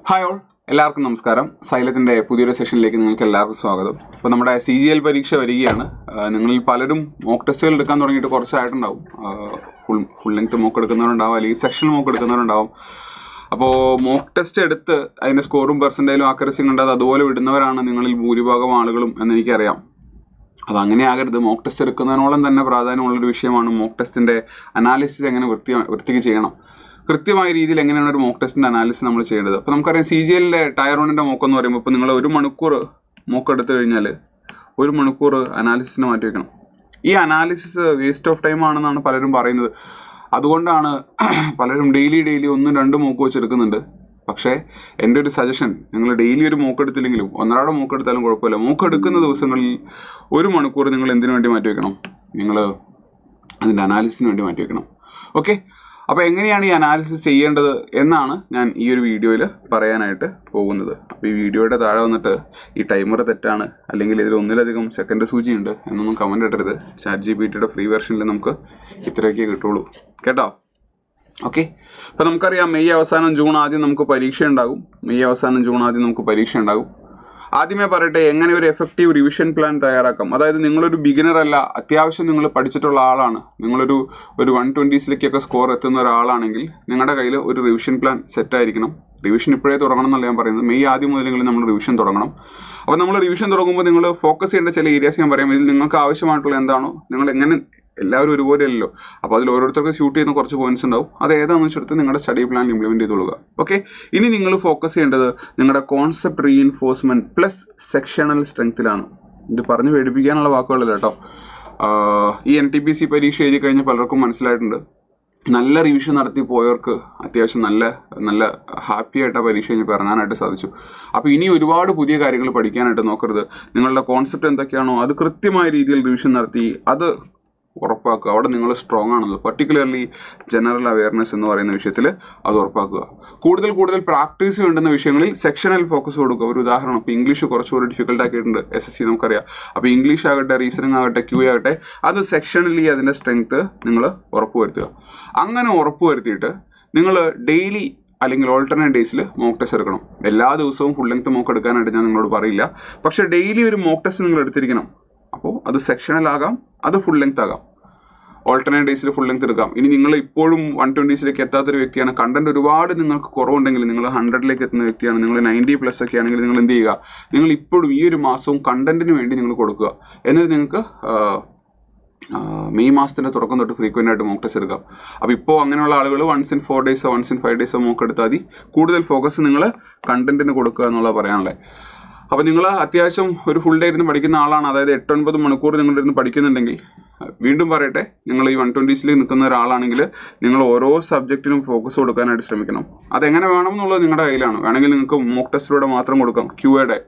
Hi all, എല്ലാവർക്കും നമസ്കാരം. സൈലത്തിൻ്റെ പുതിയൊരു സെഷനിലേക്ക് നിങ്ങൾക്ക് എല്ലാവർക്കും സ്വാഗതം. അപ്പോൾ നമ്മുടെ CGL പരീക്ഷ വരികയാണ്. നിങ്ങളിൽ പലരും മോക്ക് ടെസ്റ്റുകൾ എടുക്കാൻ തുടങ്ങിയിട്ട് കുറച്ചായിട്ടുണ്ടാവും. ഫുൾ ലെങ്ത് മോക്ക് എടുക്കുന്നവരുണ്ടാവും, അല്ലെങ്കിൽ സെക്ഷണൽ മോക്ക് എടുക്കുന്നവരുണ്ടാവും. അപ്പോൾ മോക്ക് ടെസ്റ്റ് എടുത്ത് അതിൻ്റെ സ്കോറും പെർസെൻറ്റേജും ആക്യുറസിയും കണ്ടത് അതുപോലെ വിടുന്നവരാണ് നിങ്ങളിൽ ഭൂരിഭാഗം ആളുകളും എന്നെനിക്കറിയാം. അതങ്ങനെ ആകരുത്. മോക്ക് ടെസ്റ്റ് എടുക്കുന്നതിനോളം തന്നെ പ്രാധാന്യമുള്ളൊരു വിഷയമാണ് മോക്ക് ടെസ്റ്റിൻ്റെ അനാലിസിസ് എങ്ങനെ വൃത്തിക്ക് ചെയ്യണം, കൃത്യമായ രീതിയിൽ എങ്ങനെയാണ് ഒരു മോക്ക് ടെസ്റ്റിൻ്റെ അനാലിസിസ് നമ്മൾ ചെയ്യേണ്ടത്. അപ്പോൾ നമുക്കറിയാം CGLൻ്റെ ടയർ 1ൻ്റെ മോക്ക് എന്ന് പറയുമ്പോൾ ഇപ്പോൾ നിങ്ങൾ 1 മണിക്കൂർ മോക്ക് എടുത്തു കഴിഞ്ഞാൽ 1 മണിക്കൂർ അനാലിസിസിന് മാറ്റി വയ്ക്കണം. ഈ അനാലിസിസ് വേസ്റ്റ് ഓഫ് ടൈം ആണെന്നാണ് പലരും പറയുന്നത്. അതുകൊണ്ടാണ് പലരും ഡെയിലി 1-2 മോക്ക് വെച്ച് എടുക്കുന്നുണ്ട്. പക്ഷേ എൻ്റെ ഒരു സജഷൻ, നിങ്ങൾ ഡെയിലി ഒരു മോക്ക് എടുത്തില്ലെങ്കിലും 1.5 മോക്ക് എടുത്താലും കുഴപ്പമില്ല. മോക്ക് എടുക്കുന്ന ദിവസങ്ങളിൽ 1 മണിക്കൂർ നിങ്ങൾ എന്തിനു വേണ്ടി മാറ്റി വയ്ക്കണം? നിങ്ങൾ അതിൻ്റെ അനാലിസിസിന് വേണ്ടി മാറ്റി വയ്ക്കണം. ഓക്കെ, അപ്പോൾ എങ്ങനെയാണ് ഈ അനാലിസിസ് ചെയ്യേണ്ടത് എന്നാണ് ഞാൻ ഈ ഒരു വീഡിയോയിൽ പറയാനായിട്ട് പോകുന്നത്. അപ്പോൾ ഈ വീഡിയോയുടെ താഴെ വന്നിട്ട് ഈ ടൈമർ തെറ്റാണ്, അല്ലെങ്കിൽ ഇതിൽ ഒന്നിലധികം സെക്കൻഡ് സൂചിയുണ്ട് എന്നൊന്നും കമൻറ്റ് ഇടരുത്. ChatGPTയുടെ ഫ്രീ വെർഷനിൽ നമുക്ക് ഇത്രയൊക്കെ കിട്ടുള്ളൂ കേട്ടോ. ഓക്കെ, അപ്പോൾ നമുക്കറിയാം മെയ് അവസാനം ജൂൺ ആദ്യം നമുക്ക് പരീക്ഷ ഉണ്ടാകും. ആദ്യമേ പറയട്ടെ, എങ്ങനെ ഒരു എഫക്റ്റീവ് റിവിഷൻ പ്ലാൻ തയ്യാറാക്കാം. അതായത് നിങ്ങളൊരു ബിഗിനർ അല്ല, അത്യാവശ്യം നിങ്ങൾ പഠിച്ചിട്ടുള്ള ആളാണ്, നിങ്ങളൊരു 120സിലേക്കൊക്കെ സ്കോർ എത്തുന്ന ഒരാളാണെങ്കിൽ നിങ്ങളുടെ കയ്യിൽ ഒരു റിവിഷൻ പ്ലാൻ സെറ്റായിരിക്കണം. റിവിഷൻ ഇപ്പോഴേ തുടങ്ങണം എന്നല്ല ഞാൻ പറയുന്നത്, മെയ് ആദ്യം മുതലെങ്കിലും നമ്മൾ റിവിഷൻ തുടങ്ങണം. അപ്പോൾ നമ്മൾ റിവിഷൻ തുടങ്ങുമ്പോൾ നിങ്ങൾ ഫോക്കസ് ചെയ്യേണ്ട ചില ഏരിയാസ് ഞാൻ പറയാം. ഇതിൽ നിങ്ങൾക്ക് ആവശ്യമായിട്ടുള്ള എന്താണോ, നിങ്ങൾ എങ്ങനെ, എല്ലാവരും ഒരുപോലെ അല്ലല്ലോ, അപ്പോൾ അതിൽ ഓരോരുത്തർക്ക് ഷൂട്ട് ചെയ്യുന്ന കുറച്ച് പോയിന്റ്സ് ഉണ്ടാവും. അത് ഏതാണെന്ന് വെച്ചെടുത്ത് നിങ്ങളുടെ സ്റ്റഡി പ്ലാൻ ഇംപ്ലിമെൻറ്റ് ചെയ്തോളുക. ഓക്കെ, ഇനി നിങ്ങൾ ഫോക്കസ് ചെയ്യേണ്ടത് നിങ്ങളുടെ കോൺസെപ്റ്റ് റീഇൻഫോഴ്സ്മെൻറ്റ് പ്ലസ് സെക്ഷണൽ സ്ട്രെങ്ത്തിലാണ്. ഇത് പറഞ്ഞ് പേടിപ്പിക്കാനുള്ള വാക്കുകളല്ല കേട്ടോ. ഈ NTPC പരീക്ഷ എഴുതി കഴിഞ്ഞാൽ പലർക്കും മനസ്സിലായിട്ടുണ്ട്. നല്ല റിവിഷൻ നടത്തി പോയവർക്ക് അത്യാവശ്യം നല്ല ഹാപ്പി ആയിട്ട് ആ പരീക്ഷ കഴിഞ്ഞ് ഇറങ്ങാനായിട്ട് സാധിച്ചു. അപ്പോൾ ഇനി ഒരുപാട് പുതിയ കാര്യങ്ങൾ പഠിക്കാനായിട്ട് നോക്കരുത്. നിങ്ങളുടെ കോൺസെപ്റ്റ് എന്തൊക്കെയാണോ അത് കൃത്യമായ രീതിയിൽ റിവിഷൻ നടത്തി അത് ഉറപ്പാക്കുക. അവിടെ നിങ്ങൾ സ്ട്രോങ് ആണെന്ന്, പർട്ടിക്കുലർലി ജനറൽ അവയർനെസ് എന്ന് പറയുന്ന വിഷയത്തിൽ അത് ഉറപ്പാക്കുക. കൂടുതൽ പ്രാക്ടീസ് വേണ്ടുന്ന വിഷയങ്ങളിൽ സെക്ഷണൽ ഫോക്കസ് കൊടുക്കുക. ഒരു ഉദാഹരണം, ഇപ്പോൾ ഇംഗ്ലീഷ് കുറച്ചുകൂടി ഡിഫിക്കൽട്ട് ആക്കിയിട്ടുണ്ട് SSC നമുക്കറിയാം. അപ്പോൾ ഇംഗ്ലീഷ് ആകട്ടെ, റീസണിങ് ആകട്ടെ, QA ആകട്ടെ, അത് സെക്ഷണലി അതിൻ്റെ സ്ട്രെങ്ത്ത് നിങ്ങൾ ഉറപ്പുവരുത്തുക. അങ്ങനെ ഉറപ്പുവരുത്തിയിട്ട് നിങ്ങൾ ഡെയിലി അല്ലെങ്കിൽ ഓൾട്ടർനേറ്റ് ഡേയ്സിൽ മോക്ക് ടെസ്റ്റ് എടുക്കണം. എല്ലാ ദിവസവും ഫുൾ ലെങ്ത് മോക്ക് എടുക്കാനായിട്ട് ഞാൻ നിങ്ങളോട് പറയില്ല, പക്ഷേ ഡെയിലി ഒരു മോക്ക് ടെസ്റ്റ് നിങ്ങൾ എടുത്തിരിക്കണം. അപ്പോൾ അത് സെക്ഷണൽ ആകാം, അത് ഫുൾ ലെങ്ത് ആകാം. ഓൾട്ടർനേറ്റ് ഡേയ്സിൽ ഫുൾ ലെങ്ത് എടുക്കാം. ഇനി നിങ്ങൾ ഇപ്പോഴും 120സിലേക്ക് എത്താത്തൊരു വ്യക്തിയാണ്, കണ്ടന്റ് ഒരുപാട് നിങ്ങൾക്ക് കുറവുണ്ടെങ്കിൽ, നിങ്ങൾ 100ലേക്ക് എത്തുന്ന വ്യക്തിയാണ്, നിങ്ങൾ 90+ ഒക്കെ ആണെങ്കിൽ നിങ്ങൾ എന്ത് ചെയ്യുക, നിങ്ങൾ ഇപ്പോഴും ഈ ഒരു മാസവും കണ്ടന്റിന് വേണ്ടി നിങ്ങൾ കൊടുക്കുക. എന്നിട്ട് നിങ്ങൾക്ക് മെയ് മാസത്തിൻ്റെ തുടക്കം തൊട്ട് ഫ്രീക്വൻ്റ് ആയിട്ട് മോക്ക് ടെസ്റ്റ് എടുക്കാം. അപ്പോൾ ഇപ്പോൾ അങ്ങനെയുള്ള ആളുകൾ 1 in 4 days 1 in 5 days mock എടുത്താൽ മതി. കൂടുതൽ ഫോക്കസ് നിങ്ങൾ കണ്ടന്റിന് കൊടുക്കുക എന്നുള്ളത് പറയാനുള്ളത്. അപ്പോൾ നിങ്ങൾ അത്യാവശ്യം ഒരു ഫുൾ ഡേ ഇരുന്ന് പഠിക്കുന്ന ആളാണ്, അതായത് 8-9 മണിക്കൂർ നിങ്ങളിരുന്ന് പഠിക്കുന്നുണ്ടെങ്കിൽ, വീണ്ടും പറയട്ടെ, നിങ്ങൾ ഈ 120സിൽ നിൽക്കുന്ന ഒരാളാണെങ്കിൽ നിങ്ങൾ ഓരോ സബ്ജക്റ്റിനും ഫോക്കസ് കൊടുക്കാനായിട്ട് ശ്രമിക്കണം. അതെങ്ങനെ വേണം എന്നുള്ളത് നിങ്ങളുടെ കയ്യിലാണ്. വേണമെങ്കിൽ നിങ്ങൾക്ക് മോക്ക് ടെസ്റ്റിലൂടെ മാത്രം കൊടുക്കാം. QAയുടെ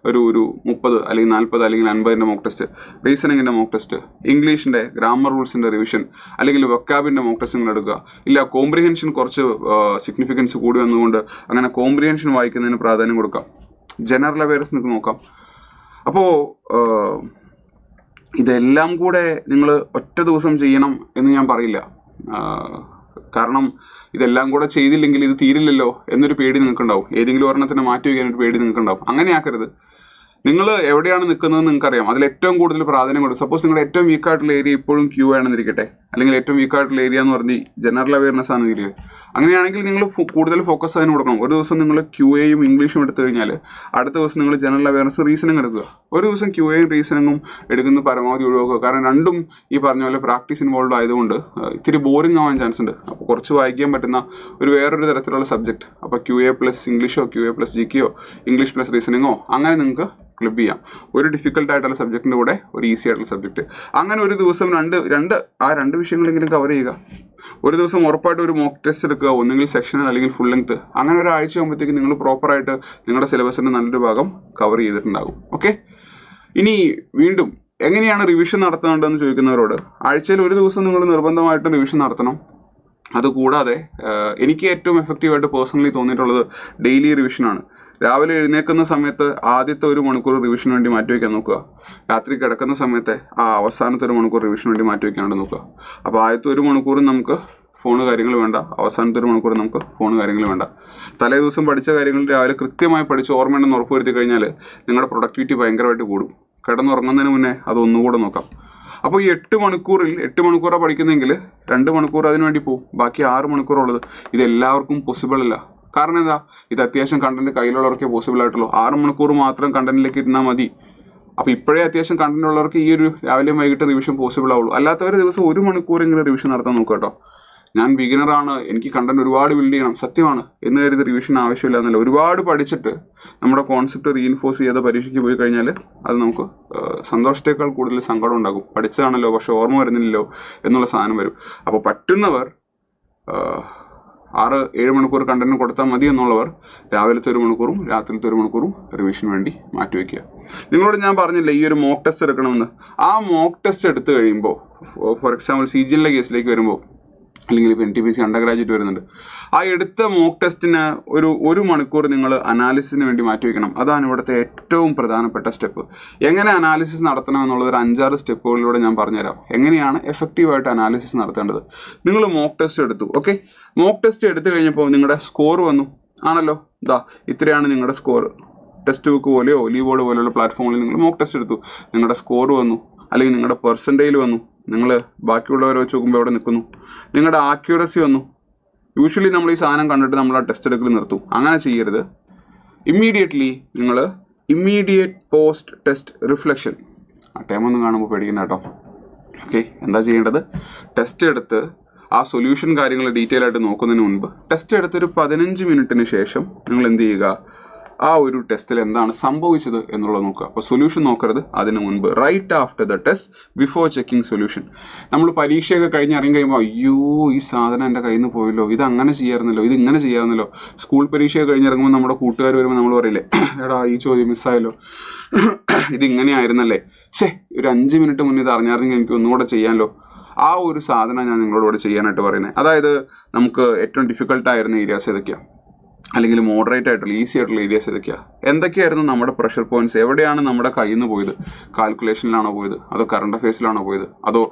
ഒരു 30 അല്ലെങ്കിൽ 40 അല്ലെങ്കിൽ 50ൻ്റെ മോക്ക് ടെസ്റ്റ്, റീസണിങ്ങിൻ്റെ മോക്ക് ടെസ്റ്റ്, ഇംഗ്ലീഷിൻ്റെ ഗ്രാമർ റൂൾസിൻ്റെ റിവിഷൻ, അല്ലെങ്കിൽ വൊക്കാബിൻ്റെ മോക്ക് ടെസ്റ്റ് നിങ്ങൾ എടുക്കുക. ഇല്ല, കോംപ്രിഹെൻഷൻ കുറച്ച് സിഗ്നിഫിക്കൻസ് കൂടി വന്നുകൊണ്ട് അങ്ങനെ കോംപ്രിഹെൻഷൻ വായിക്കുന്നതിന് പ്രാധാന്യം കൊടുക്കാം. ജനറൽ അവയർനെസ് നിങ്ങൾക്ക് നോക്കാം. അപ്പോൾ ഇതെല്ലാം കൂടെ നിങ്ങൾ ഒറ്റ ദിവസം ചെയ്യണം എന്ന് ഞാൻ പറയില്ല. കാരണം ഇതെല്ലാം കൂടെ ചെയ്തില്ലെങ്കിൽ ഇത് തീരില്ലല്ലോ എന്നൊരു പേടി നിങ്ങൾക്കുണ്ടാവും. ഏതെങ്കിലും ഒരെണ്ണത്തിന് മാറ്റി വയ്ക്കാനൊരു പേടി നിങ്ങൾക്കുണ്ടാവും. അങ്ങനെ ആക്കരുത്. നിങ്ങൾ എവിടെയാണ് നിൽക്കുന്നതെന്ന് നിങ്ങൾക്കറിയാം, അതിൽ ഏറ്റവും കൂടുതൽ പ്രാധാന്യം കൊടുക്കും. സപ്പോസ് നിങ്ങളുടെ ഏറ്റവും വീക്കായിട്ടുള്ള ഏരിയ ഇപ്പോഴും QA ആണെന്നിരിക്കട്ടെ, അല്ലെങ്കിൽ ഏറ്റവും വീക്കായിട്ടുള്ള ഏരിയ എന്ന് പറഞ്ഞ് ജനറൽ അവയർനെസ് ആണെന്നിരിക്കട്ടെ, അങ്ങനെയാണെങ്കിൽ നിങ്ങൾ കൂടുതൽ ഫോക്കസ് അതിന് കൊടുക്കണം. ഒരു ദിവസം നിങ്ങൾ QAയും ഇംഗ്ലീഷും എടുത്തു കഴിഞ്ഞാൽ അടുത്ത ദിവസം നിങ്ങൾ ജനറൽ അവയർനെസ് റീസണിങ് എടുക്കുക. ഒരു ദിവസം QAയും റീസണിങ്ങും എടുക്കുന്ന പരമാവധി ഒഴിവാക്കുക. കാരണം രണ്ടും ഈ പറഞ്ഞ പോലെ പ്രാക്ടീസ് ഇൻവോൾവ് ആയതുകൊണ്ട് ഇത്തിരി ബോറിംഗ് ആവാൻ ചാൻസ് ഉണ്ട്. അപ്പോൾ കുറച്ച് വായിക്കാൻ പറ്റുന്ന വേറൊരു തരത്തിലുള്ള സബ്ജക്റ്റ്, അപ്പോൾ QA പ്ലസ് ഇംഗ്ലീഷോ QA പ്ലസ് GKയോ ഇംഗ്ലീഷ് പ്ലസ് റീസണിങ്ങോ അങ്ങനെ നിങ്ങൾക്ക് ക്ലബ് ചെയ്യാം. ഒരു ഡിഫിക്കൽട്ട് ആയിട്ടുള്ള സബ്ജക്റ്റിൻ്റെ കൂടെ ഒരു ഈസി ആയിട്ടുള്ള സബ്ജക്റ്റ്, അങ്ങനെ ഒരു ദിവസം രണ്ട് വിഷയങ്ങളെങ്കിലും കവർ ചെയ്യുക. ഒരു ദിവസം ഉറപ്പായിട്ട് ഒരു മോക്ക് ടെസ്റ്റ് എടുക്കുക, ഒന്നുകിൽ സെക്ഷണൽ അല്ലെങ്കിൽ ഫുൾ ലെങ്ത്. അങ്ങനെ ഒരാഴ്ച ആകുമ്പോഴത്തേക്ക് നിങ്ങൾ പ്രോപ്പറായിട്ട് നിങ്ങളുടെ സിലബസിൻ്റെ നല്ലൊരു ഭാഗം കവർ ചെയ്തിട്ടുണ്ടാകും. ഓക്കെ, ഇനി വീണ്ടും എങ്ങനെയാണ് റിവിഷൻ നടത്തേണ്ടതെന്ന് ചോദിക്കുന്നവരോട്, ആഴ്ചയിൽ ഒരു ദിവസം നിങ്ങൾ നിർബന്ധമായിട്ട് റിവിഷൻ നടത്തണം. അതുകൂടാതെ എനിക്ക് ഏറ്റവും എഫക്റ്റീവായിട്ട് പേഴ്സണലി തോന്നിയിട്ടുള്ളത് ഡെയിലി റിവിഷനാണ്. രാവിലെ എഴുന്നേൽക്കുന്ന സമയത്ത് ആദ്യത്തെ 1 മണിക്കൂർ റിവിഷന് വേണ്ടി മാറ്റിവെക്കാൻ നോക്കുക. രാത്രി കിടക്കുന്ന സമയത്തെ അവസാനത്തെ 1 മണിക്കൂർ റിവിഷന് വേണ്ടി മാറ്റിവെക്കാണ്ട് നോക്കുക. അപ്പോൾ ആദ്യത്തെ 1 മണിക്കൂറും നമുക്ക് ഫോണ് കാര്യങ്ങൾ വേണ്ട. അവസാനത്തെ 1 മണിക്കൂർ നമുക്ക് ഫോണ് കാര്യങ്ങൾ വേണ്ട. തലേ ദിവസം പഠിച്ച കാര്യങ്ങൾ രാവിലെ കൃത്യമായി പഠിച്ച് ഓർമ്മയുണ്ടെന്ന് ഉറപ്പ് വരുത്തി കഴിഞ്ഞാൽ നിങ്ങളുടെ പ്രൊഡക്ടിവിറ്റി ഭയങ്കരമായിട്ട് കൂടും. കിടന്നുറങ്ങുന്നതിന് മുന്നേ അത് ഒന്നുകൂടെ നോക്കാം. അപ്പോൾ ഈ 8 മണിക്കൂറാണ് പഠിക്കുന്നതെങ്കിൽ 2 മണിക്കൂർ അതിന് വേണ്ടി പോകും. ബാക്കി 6 മണിക്കൂറുള്ളത്. ഇത് എല്ലാവർക്കും പോസിബിൾ അല്ല. കാരണം എന്താ, ഇത് അത്യാവശ്യം കണ്ടന്റ് കയ്യിലുള്ളവർക്കേ പോസിബിൾ ആയിട്ടുള്ളൂ. 6 മണിക്കൂർ മാത്രം കണ്ടന്റിലേക്ക് ഇരുന്നാൽ മതി. അപ്പോൾ ഇപ്പോഴേ അത്യാവശ്യം കണ്ടന്റ് ഉള്ളവർക്ക് ഈ ഒരു രാവിലെയും വൈകിട്ട് റിവിഷൻ പോസിബിൾ ആവുള്ളൂ. അല്ലാത്തവർ ദിവസം 1 മണിക്കൂറെങ്കിലും റിവിഷൻ നടത്താൻ നോക്കുക കേട്ടോ. ഞാൻ ബിഗിനറാണ്, എനിക്ക് കണ്ടന്റ് ഒരുപാട് ബിൽഡ് ചെയ്യണം, സത്യമാണ് എന്ന് കരുതി റിവിഷൻ ആവശ്യമില്ല എന്നല്ല. ഒരുപാട് പഠിച്ചിട്ട് നമ്മുടെ കോൺസെപ്റ്റ് റീഇൻഫോഴ്സ് ചെയ്ത് പരീക്ഷയ്ക്ക് പോയി കഴിഞ്ഞാൽ അത് നമുക്ക് സന്തോഷത്തേക്കാൾ കൂടുതൽ സങ്കടം ഉണ്ടാകും. പഠിച്ചതാണല്ലോ പക്ഷെ ഓർമ്മ വരുന്നില്ലല്ലോ എന്നുള്ള സാധനം വരും. അപ്പോൾ പറ്റുന്നവർ 6-7 മണിക്കൂർ കണ്ടന്റ് കൊടുത്താൽ മതി എന്നുള്ളവർ രാവിലത്തെ 1 മണിക്കൂറും രാത്രിയിലത്തെ 1 മണിക്കൂറും റിവിഷന് വേണ്ടി മാറ്റിവെക്കുക. നിങ്ങളോട് ഞാൻ പറഞ്ഞില്ല ഈ ഒരു മോക്ക് ടെസ്റ്റ് എടുക്കണമെന്ന്. ആ മോക്ക് ടെസ്റ്റ് എടുത്തു കഴിയുമ്പോൾ, ഫോർ എക്സാമ്പിൾ CGL കേസിലേക്ക് വരുമ്പോൾ, അല്ലെങ്കിൽ ഇപ്പോൾ NTPC അണ്ടർ ഗ്രാജുവേറ്റ് വരുന്നുണ്ട്, ആ എടുത്ത മോക്ക് ടെസ്റ്റിന് 1 മണിക്കൂർ നിങ്ങൾ അനാലിസിസിന് വേണ്ടി മാറ്റിവെക്കണം. അതാണ് ഇവിടുത്തെ ഏറ്റവും പ്രധാനപ്പെട്ട സ്റ്റെപ്പ്. എങ്ങനെ അനാലിസിസ് നടത്തണം എന്നുള്ളത് ഒരു 5-6 സ്റ്റെപ്പുകളിലൂടെ ഞാൻ പറഞ്ഞുതരാം. എങ്ങനെയാണ് എഫക്റ്റീവായിട്ട് അനാലിസിസ് നടത്തേണ്ടത്. നിങ്ങൾ മോക്ക് ടെസ്റ്റ് എടുത്തു, ഓക്കെ. മോക്ക് ടെസ്റ്റ് എടുത്തു കഴിഞ്ഞപ്പോൾ നിങ്ങളുടെ സ്കോർ വന്നു ആണല്ലോ. ഇത്രയാണ് നിങ്ങളുടെ സ്കോർ. ടെക്സ്റ്റ് ബുക്ക് പോലെയോ ലീവോർഡ് പോലെയുള്ള പ്ലാറ്റ്ഫോമിൽ നിങ്ങൾ മോക്ക് ടെസ്റ്റ് എടുത്തു, നിങ്ങളുടെ സ്കോർ വന്നു, അല്ലെങ്കിൽ നിങ്ങളുടെ പെർസെൻറ്റേജ് വന്നു. നിങ്ങൾ ബാക്കിയുള്ളവരെ വെച്ച് നോക്കുമ്പോൾ എവിടെ നിൽക്കുന്നു, നിങ്ങളുടെ ആക്യുറസി വന്നു. യൂഷ്വലി നമ്മൾ ഈ സാധനം കണ്ടിട്ട് നമ്മൾ ആ ടെസ്റ്റ് എടുക്കൽ നിർത്തും. അങ്ങനെ ചെയ്യരുത്. Immediate post test reflection. ആ ടൈമൊന്നും കാണുമ്പോൾ പേടിക്കണ്ട കേട്ടോ. ഓക്കെ, എന്താ ചെയ്യേണ്ടത്? ടെസ്റ്റ് എടുത്ത് ആ സൊല്യൂഷൻ കാര്യങ്ങൾ ഡീറ്റെയിൽ ആയിട്ട് നോക്കുന്നതിന് മുൻപ് ടെസ്റ്റ് എടുത്തൊരു 15 മിനിറ്റിന് ശേഷം നിങ്ങൾ എന്ത് ചെയ്യുക, ആ ഒരു ടെസ്റ്റിൽ എന്താണ് സംഭവിച്ചത് എന്നുള്ളത് നോക്കുക. അപ്പോൾ സൊല്യൂഷൻ നോക്കരുത് അതിന് മുൻപ്. Right after the test before checking solution. നമ്മൾ പരീക്ഷയൊക്കെ കഴിഞ്ഞ് ഇറങ്ങി കഴിയുമ്പോൾ അയ്യോ ഈ സാധനം എൻ്റെ കയ്യിൽ നിന്ന് പോയല്ലോ, ഇത് അങ്ങനെ ചെയ്യാറുന്നല്ലോ, ഇത് ഇങ്ങനെ ചെയ്യാറുന്നല്ലോ. സ്കൂൾ പരീക്ഷയൊക്കെ കഴിഞ്ഞിറങ്ങുമ്പോൾ നമ്മുടെ കൂട്ടുകാർ വരുമ്പോൾ നമ്മൾ പറയില്ലേ, എടാ ഈ ചോദ്യം മിസ്സായല്ലോ, ഇതിങ്ങനെ ആയിരുന്നല്ലേ, ഒരു 5 മിനിറ്റ് മുന്നേ ഇത് അറിഞ്ഞായിരുന്നെങ്കിൽ എനിക്ക് ഒന്നുകൂടെ ചെയ്യാമല്ലോ. ആ ഒരു സാധനം ഞാൻ നിങ്ങളോട് ചെയ്യാനായിട്ട് പറയുന്നത്. അതായത് നമുക്ക് ഏറ്റവും ഡിഫിക്കൽട്ടായിരുന്ന ഏരിയാസ് ഏതൊക്കെയാണ്, അല്ലെങ്കിൽ മോഡറേറ്റ് ആയിട്ടുള്ള ഈസി ആയിട്ടുള്ള ഏരിയാസ് ഏതൊക്കെയാണ്, എന്തൊക്കെയായിരുന്നു നമ്മുടെ പ്രഷർ പോയിന്റ്സ്, എവിടെയാണ് നമ്മുടെ കയ്യിൽ നിന്ന് പോയത്, കാൽക്കുലേഷനിലാണോ പോയത്, അതോ കറണ്ട് അഫയേഴ്സിലാണോ പോയത്, അതോ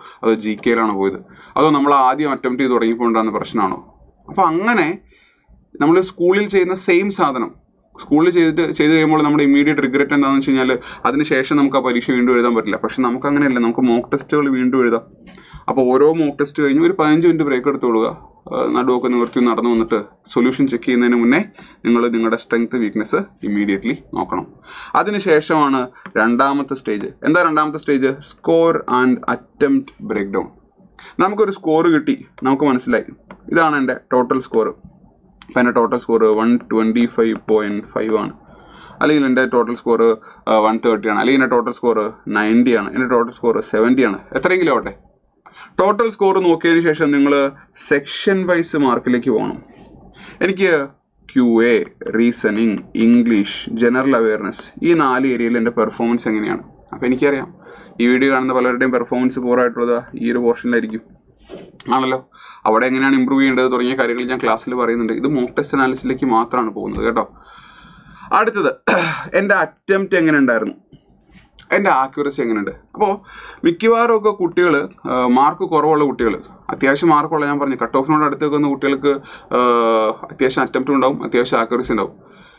GK-യിലാണോ പോയത്, അതോ നമ്മൾ ആദ്യം അറ്റംപ്റ്റ് ചെയ്ത് തുടങ്ങിക്കൊണ്ടാകുന്ന പ്രശ്നമാണോ. അപ്പോൾ അങ്ങനെ നമ്മൾ സ്കൂളിൽ ചെയ്യുന്ന സെയിം സാധനം സ്കൂളിൽ ചെയ്ത് കഴിയുമ്പോൾ നമ്മുടെ ഇമ്മീഡിയറ്റ് റിഗ്രറ്റ് എന്താണെന്ന് വെച്ച് കഴിഞ്ഞാൽ അതിനുശേഷം നമുക്ക് ആ പരീക്ഷ വീണ്ടും എഴുതാൻ പറ്റില്ല. പക്ഷെ നമുക്ക് അങ്ങനെയല്ല, നമുക്ക് മോക്ക് ടെസ്റ്റുകൾ വീണ്ടും എഴുതാം. അപ്പോൾ ഓരോ മോക്ക് ടെസ്റ്റ് കഴിഞ്ഞ് ഒരു 15 മിനിറ്റ് ബ്രേക്ക് എടുത്ത് കൊടുക്കുക. നടുവൊക്കെ നിവർത്തി നടന്നു വന്നിട്ട് സൊല്യൂഷൻ ചെക്ക് ചെയ്യുന്നതിന് മുന്നേ നിങ്ങൾ നിങ്ങളുടെ സ്ട്രെങ്ത് വീക്ക്നെസ് ഇമ്മീഡിയറ്റ്ലി നോക്കണം. അതിനുശേഷമാണ് രണ്ടാമത്തെ സ്റ്റേജ്. എന്താ രണ്ടാമത്തെ stage? Score and attempt break down. നമുക്കൊരു സ്കോർ കിട്ടി, നമുക്ക് മനസ്സിലായി ഇതാണ് എൻ്റെ ടോട്ടൽ സ്കോർ. അപ്പോൾ എൻ്റെ ടോട്ടൽ സ്കോർ 125.5 ആണ്, അല്ലെങ്കിൽ എൻ്റെ ടോട്ടൽ സ്കോർ 130 ആണ്, അല്ലെങ്കിൽ എൻ്റെ ടോട്ടൽ സ്കോർ 90 ആണ്, എൻ്റെ ടോട്ടൽ സ്കോർ 70 ആണ്, എത്രയെങ്കിലും ആവട്ടെ. ടോട്ടൽ സ്കോർ നോക്കിയതിന് ശേഷം നിങ്ങൾ സെക്ഷൻ വൈസ് മാർക്കിലേക്ക് പോകണം. എനിക്ക് QA, reasoning, English, general awareness, ഈ 4 ഏരിയയിൽ എൻ്റെ പെർഫോമൻസ് എങ്ങനെയാണ്. അപ്പോൾ എനിക്കറിയാം ഈ വീഡിയോ കാണുന്ന പലരുടെയും പെർഫോമൻസ് പോറായിട്ടുള്ളത് ഈ ഒരു പോർഷനിലായിരിക്കും ആണല്ലോ. അവിടെ എങ്ങനെയാണ് ഇമ്പ്രൂവ് ചെയ്യേണ്ടത് തുടങ്ങിയ കാര്യങ്ങൾ ഞാൻ ക്ലാസ്സിൽ പറയുന്നുണ്ട്. ഇത് മോക്ക് ടെസ്റ്റ് അനാലിസിസിലേക്ക് മാത്രമാണ് പോകുന്നത് കേട്ടോ. അടുത്തത് എൻ്റെ അറ്റംപ്റ്റ് എങ്ങനെ ഉണ്ടായിരുന്നു, എൻ്റെ ആക്യുറസി എങ്ങനെയുണ്ട്. അപ്പോൾ മിക്കവാറും ഒക്കെ കുട്ടികൾ, മാർക്ക് കുറവുള്ള കുട്ടികൾ, അത്യാവശ്യം മാർക്കുള്ള, ഞാൻ പറഞ്ഞു കട്ട് ഓഫിനോട് അടുത്ത് വെക്കുന്ന കുട്ടികൾക്ക് അത്യാവശ്യം അറ്റംപ്റ്റ് ഉണ്ടാവും, അത്യാവശ്യം ആക്യുറസി ഉണ്ടാവും.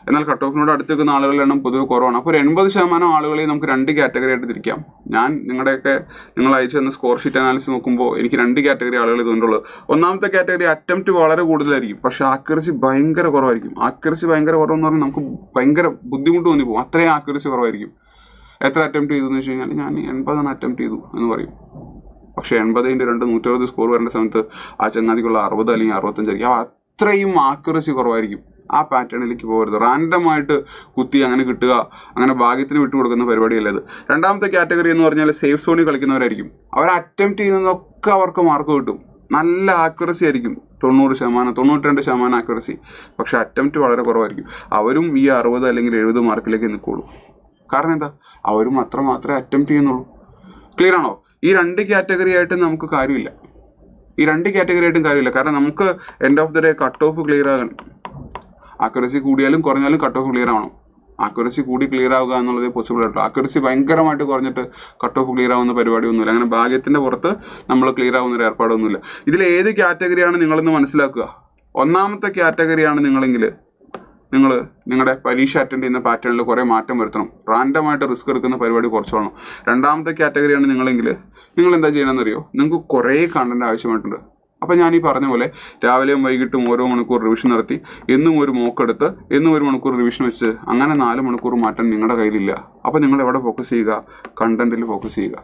എന്നാൽ കട്ട് ഓഫിനോട് അടുത്ത് വെക്കുന്ന ആളുകളുടെ എണ്ണം പൊതുവെ കുറവാണ്. അപ്പോൾ ഒരു 80% ആളുകളെ നമുക്ക് 2 കാറ്റഗറി ആയിട്ട് തിരിക്കാം. നിങ്ങൾ അയച്ചു തന്ന സ്കോർ ഷീറ്റ് അനാലിസിസ് നോക്കുമ്പോൾ എനിക്ക് 2 കാറ്റഗറി ആളുകൾ ഇതുകൊണ്ടുള്ളത്. ഒന്നാമത്തെ കാറ്റഗറി അറ്റംപ്റ്റ് വളരെ കൂടുതലായിരിക്കും, പക്ഷേ ആക്യുറസി ഭയങ്കര കുറവായിരിക്കും. ആക്യുറസി ഭയങ്കര കുറവെന്ന് പറഞ്ഞാൽ നമുക്ക് ഭയങ്കര ബുദ്ധിമുട്ട് തോന്നി പോകും, അത്രയും ആക്യുറസി കുറവായിരിക്കും. എത്ര അറ്റംപ്റ്റ് ചെയ്തു എന്ന് വെച്ച് കഴിഞ്ഞാൽ ഞാൻ 80 അറ്റംപ്റ്റ് ചെയ്തു എന്ന് പറയും. പക്ഷേ 80 × 2 120 സ്കോർ വരുന്ന സമയത്ത് ആ ചങ്ങാതിക്കുള്ള 60 അല്ലെങ്കിൽ 65 ആയിരിക്കും. അത്രയും ആക്യുറസി കുറവായിരിക്കും. ആ പാറ്റേണിലേക്ക് പോകരുത്. റാൻഡമായിട്ട് കുത്തി അങ്ങനെ കിട്ടുക, അങ്ങനെ ഭാഗ്യത്തിന് വിട്ടുകൊടുക്കുന്ന പരിപാടിയല്ല ഇത്. രണ്ടാമത്തെ കാറ്റഗറി എന്ന് പറഞ്ഞാൽ സേഫ് സോണിൽ കളിക്കുന്നവരായിരിക്കും. അവർ അറ്റംപ്റ്റ് ചെയ്യുന്നതൊക്കെ അവർക്ക് മാർക്ക് കിട്ടും, നല്ല ആക്യുറസി ആയിരിക്കും, 90%, 92% ആക്യുറസി. പക്ഷെ അറ്റംപ്റ്റ് വളരെ കുറവായിരിക്കും. അവരും ഈ 60 അല്ലെങ്കിൽ 70 മാർക്കിലേക്ക് നിൽക്കുള്ളൂ. കാരണം എന്താ, അവരും അത്ര മാത്രമേ അറ്റംപ്റ്റ് ചെയ്യുന്നുള്ളൂ. ക്ലിയർ ആണോ? ഈ 2 കാറ്റഗറി ആയിട്ട് നമുക്ക് കാര്യമില്ല. കാരണം നമുക്ക് end of the day cut off clear ആകണം. ആക്യുറസി കൂടിയാലും കുറഞ്ഞാലും കട്ട് ഓഫ് ക്ലിയർ ആവണം. ആക്യുറസി കൂടി ക്ലിയർ ആവുക എന്നുള്ളത് പോസിബിൾ ആയിട്ടുള്ളൂ. ആക്യുറസി ഭയങ്കരമായിട്ട് കുറഞ്ഞിട്ട് കട്ട് ഓഫ് ക്ലിയർ ആവുന്ന പരിപാടിയൊന്നുമില്ല. അങ്ങനെ ഭാഗ്യത്തിൻ്റെ പുറത്ത് നമ്മൾ ക്ലിയർ ആവുന്ന ഒരു ഏർപ്പാടൊന്നുമില്ല. ഇതിൽ ഏത് കാറ്റഗറിയാണ് നിങ്ങളെന്ന് മനസ്സിലാക്കുക. ഒന്നാമത്തെ കാറ്റഗറിയാണ് നിങ്ങളെങ്കിൽ നിങ്ങളുടെ പരീക്ഷ അറ്റൻഡ് ചെയ്യുന്ന പാറ്റേണിൽ കുറേ മാറ്റം വരുത്തണം. റാൻഡമായിട്ട് റിസ്ക് എടുക്കുന്ന പരിപാടി കുറച്ചോളണം. രണ്ടാമത്തെ കാറ്റഗറിയാണ് നിങ്ങളെങ്കിൽ നിങ്ങൾ എന്താ ചെയ്യണമെന്നറിയോ, നിങ്ങൾക്ക് കുറേ കണ്ടന്റ് ആവശ്യമായിട്ടുണ്ട്. അപ്പോൾ ഞാൻ ഈ പറഞ്ഞ പോലെ രാവിലെയും വൈകിട്ടും ഓരോ മണിക്കൂർ റിവിഷൻ നടത്തി, എന്നും ഒരു മോക്കെടുത്ത് എന്നും ഒരു മണിക്കൂർ റിവിഷൻ വെച്ച് അങ്ങനെ 4 മണിക്കൂർ മാറ്റാൻ നിങ്ങളുടെ കയ്യിലില്ല. അപ്പോൾ നിങ്ങൾ എവിടെ ഫോക്കസ് ചെയ്യുക? കണ്ടന്റിൽ ഫോക്കസ് ചെയ്യുക.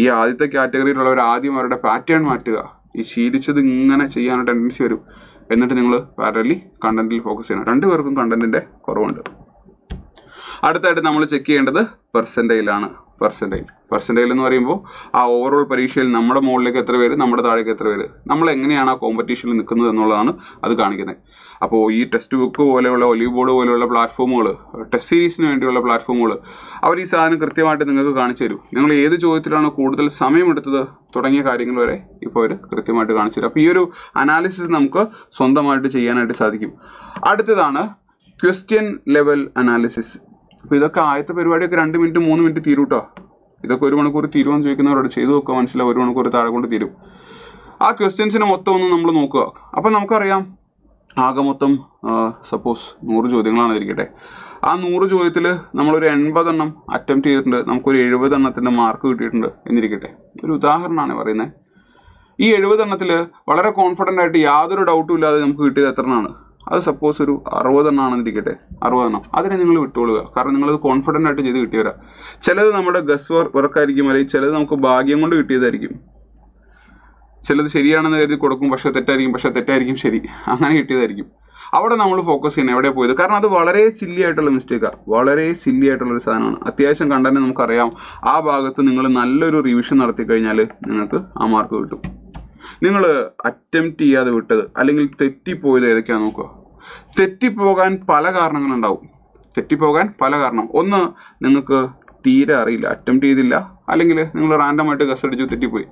ഈ ആദ്യത്തെ കാറ്റഗറിയിലുള്ളവർ ആദ്യം അവരുടെ പാറ്റേൺ മാറ്റുക. ഈ ശീലിച്ചത് ഇങ്ങനെ ചെയ്യാനുള്ള ടെൻഡൻസി വരും. എന്നിട്ട് നിങ്ങൾ പാരലി കണ്ടന്റിൽ ഫോക്കസ് ചെയ്യണം. രണ്ടുപേർക്കും കണ്ടന്റിന്റെ കുറവുണ്ട്. അടുത്തായിട്ട് നമ്മൾ ചെക്ക് ചെയ്യേണ്ടത് പെർസെൻറ്റൈലാണ്. പെർസെൻറ്റൈൽ എന്ന് പറയുമ്പോൾ ആ ഓവറോൾ പരീക്ഷയിൽ നമ്മുടെ മുകളിലേക്ക് എത്ര പേര്, നമ്മുടെ താഴേക്ക് എത്ര പേര്, നമ്മൾ എങ്ങനെയാണ് ആ കോമ്പറ്റീഷനിൽ നിൽക്കുന്നത് എന്നുള്ളതാണ് അത് കാണിക്കുന്നത്. അപ്പോൾ ഈ ടെക്സ്റ്റ് ബുക്ക് പോലെയുള്ള ഒലിവ് ബോർഡ് പോലെയുള്ള പ്ലാറ്റ്ഫോമുകൾ, ടെസ്റ്റ് സീരീസിന് വേണ്ടിയുള്ള പ്ലാറ്റ്ഫോമുകൾ, അവർ ഈ സാധനം കൃത്യമായിട്ട് നിങ്ങൾക്ക് കാണിച്ചു തരും. നിങ്ങൾ ഏത് ചോദ്യത്തിലാണ് കൂടുതൽ സമയമെടുത്തത് തുടങ്ങിയ കാര്യങ്ങൾ വരെ ഇപ്പോൾ അവർ കൃത്യമായിട്ട് കാണിച്ചു തരും. അപ്പോൾ ഈ ഒരു അനാലിസിസ് നമുക്ക് സ്വന്തമായിട്ട് ചെയ്യാനായിട്ട് സാധിക്കും. അടുത്തതാണ് ക്വസ്റ്റ്യൻ ലെവൽ അനാലിസിസ്. അപ്പോൾ ഇതൊക്കെ ആദ്യത്തെ പരിപാടിയൊക്കെ 2 മിനിറ്റ് 3 മിനിറ്റ് തീരും കേട്ടോ. ഇതൊക്കെ 1 മണിക്കൂർ തീരുമെന്ന് ചോദിക്കുന്നവരോട് ചെയ്തു നോക്കുക, മനസ്സിലാവും 1 മണിക്കൂർ താഴെ കൊണ്ട് തീരും. ആ ക്വസ്റ്റ്യൻസിനെ മൊത്തം ഒന്ന് നമ്മൾ നോക്കുക. അപ്പോൾ നമുക്കറിയാം ആകെ മൊത്തം സപ്പോസ് 100 ചോദ്യങ്ങളാണ് ഇരിക്കട്ടെ. ആ 100 ചോദ്യത്തിൽ നമ്മളൊരു 80 എണ്ണം അറ്റംപ്റ്റ് ചെയ്തിട്ടുണ്ട്, നമുക്കൊരു 70 എണ്ണത്തിൻ്റെ മാർക്ക് കിട്ടിയിട്ടുണ്ട് എന്നിരിക്കട്ടെ. ഒരു ഉദാഹരണമാണ് പറയുന്നത്. ഈ 70 എണ്ണത്തിൽ വളരെ കോൺഫിഡൻ്റ് ആയിട്ട് യാതൊരു ഡൗട്ടും ഇല്ലാതെ നമുക്ക് കിട്ടിയത് എത്ര എണ്ണമാണ്? അത് സപ്പോസ് ഒരു 60 എണ്ണമാണെന്നിരിക്കട്ടെ. 60 എണ്ണം അതിനെ നിങ്ങൾ വിട്ടുകൊള്ളുക. കാരണം നിങ്ങളത് കോൺഫിഡൻ്റ് ആയിട്ട് ചെയ്ത് കിട്ടിയവരാ. ചിലത് നമ്മുടെ ഗസ് വർക്കായിരിക്കും, അല്ലെങ്കിൽ ചിലത് നമുക്ക് ഭാഗ്യം കൊണ്ട് കിട്ടിയതായിരിക്കും. ചിലത് ശരിയാണെന്ന് കരുതി കൊടുക്കും, പക്ഷേ തെറ്റായിരിക്കും ശരി, അങ്ങനെ കിട്ടിയതായിരിക്കും. അവിടെ നമ്മൾ ഫോക്കസ് ചെയ്യണം എവിടെ പോയത്. കാരണം അത് വളരെ സില്ലി ആയിട്ടുള്ള മിസ്റ്റേക്കാണ്, വളരെ സില്ലി ആയിട്ടുള്ളൊരു സാധനമാണ്. അത്യാവശ്യം കണ്ടന്റ് നമുക്കറിയാം. ആ ഭാഗത്ത് നിങ്ങൾ നല്ലൊരു റിവിഷൻ നടത്തി കഴിഞ്ഞാൽ നിങ്ങൾക്ക് ആ മാർക്ക് കിട്ടും. നിങ്ങൾ അറ്റംപ്റ്റ് ചെയ്യാതെ വിട്ടത് അല്ലെങ്കിൽ തെറ്റിപ്പോയത് ഏതൊക്കെയാണെന്ന് നോക്കുക. തെറ്റിപ്പോകാൻ പല കാരണങ്ങളുണ്ടാവും. ഒന്ന്, നിങ്ങൾക്ക് തീരെ അറിയില്ല, അറ്റംപ്റ്റ് ചെയ്തില്ല, അല്ലെങ്കിൽ നിങ്ങൾ റാൻഡമായിട്ട് ഗസ് അടിച്ചു തെറ്റിപ്പോയി.